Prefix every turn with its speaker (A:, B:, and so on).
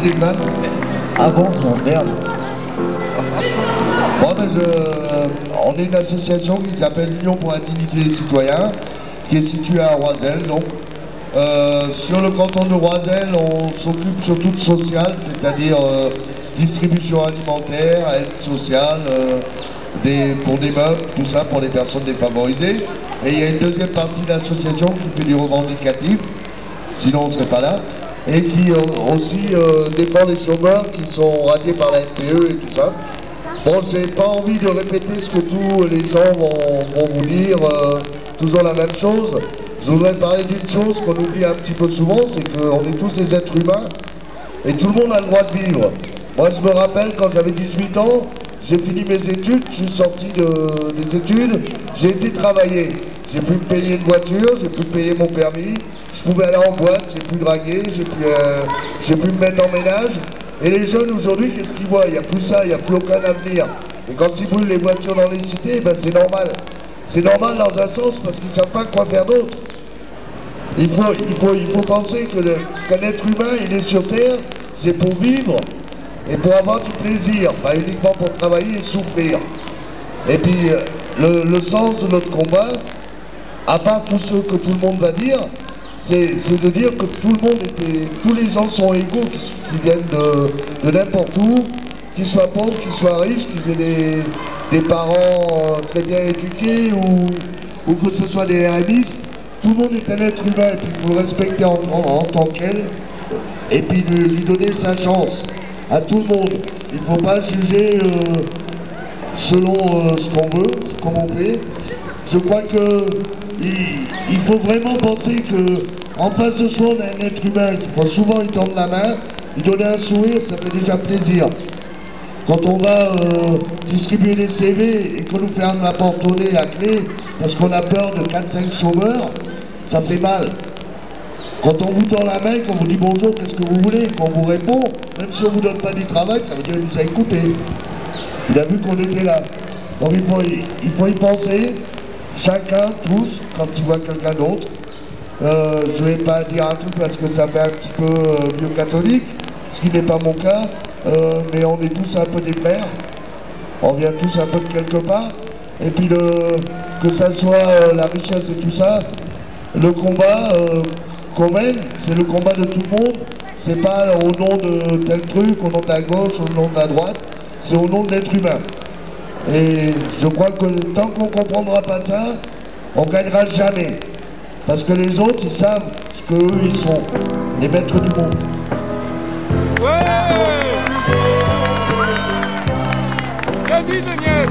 A: déconne. Ah bon, non, merde. Bon, on est une association qui s'appelle l'Union pour la dignité des citoyens, qui est située à Roisel. Donc, sur le canton de Roisel, on s'occupe surtout de social, c'est-à-dire distribution alimentaire, aide sociale, pour des meubles, tout ça pour les personnes défavorisées. Et il y a une deuxième partie de l'association qui fait du revendicatif, sinon on ne serait pas là, et qui aussi défend les chômeurs qui sont radiés par la NPE et tout ça. Bon, j'ai pas envie de répéter ce que tous les gens vont vous dire, toujours la même chose. Je voudrais parler d'une chose qu'on oublie un petit peu souvent, c'est qu'on est tous des êtres humains et tout le monde a le droit de vivre. Moi, je me rappelle quand j'avais 18 ans, j'ai fini mes études, je suis sorti des études, j'ai été travailler. J'ai pu me payer une voiture, j'ai pu me payer mon permis, je pouvais aller en boîte, j'ai pu draguer, j'ai pu me mettre en ménage. Et les jeunes aujourd'hui, qu'est-ce qu'ils voient? Il n'y a plus ça, il n'y a plus aucun avenir. Et quand ils brûlent les voitures dans les cités, ben c'est normal. C'est normal dans un sens parce qu'ils ne savent pas quoi faire d'autre. Il faut penser qu'un être humain, il est sur Terre, c'est pour vivre et pour avoir du plaisir, pas uniquement pour travailler et souffrir. Et puis, le sens de notre combat, à part tout ce que tout le monde va dire, c'est de dire que tous les gens sont égaux, qui viennent de n'importe où, qu'ils soient pauvres, qu'ils soient riches, qu'ils aient des parents très bien éduqués ou que ce soit des RMistes. Tout le monde est un être humain et puis il faut le respecter en tant qu'elle et puis lui donner sa chance à tout le monde. Il ne faut pas juger selon ce qu'on veut, comme on fait. Je crois qu'il faut vraiment penser qu'en face de soi, on a un être humain qu'il faut souvent lui tendre la main, lui donner un sourire, ça fait déjà plaisir. Quand on va distribuer les CV et qu'on nous ferme la porte au nez à clé parce qu'on a peur de 4-5 chômeurs, ça fait mal. Quand on vous tend la main, qu'on vous dit bonjour, qu'est-ce que vous voulez, qu'on vous répond, même si on ne vous donne pas du travail, ça veut dire qu'il nous a écouté. Il a vu qu'on était là. Donc il faut y penser, chacun, tous, quand il voit quelqu'un d'autre. Je ne vais pas dire un truc parce que ça fait un petit peu vieux catholique, ce qui n'est pas mon cas, mais on est tous un peu des frères. On vient tous un peu de quelque part. Et puis que ça soit la richesse et tout ça, le combat qu'on mène, c'est le combat de tout le monde. C'est pas au nom de tel truc, au nom de la gauche, au nom de la droite, c'est au nom de l'être humain. Et je crois que tant qu'on ne comprendra pas ça, on ne gagnera jamais. Parce que les autres, ils savent ce qu'eux, ils sont, les maîtres du monde.
B: Ouais! Bien dit, Daniel!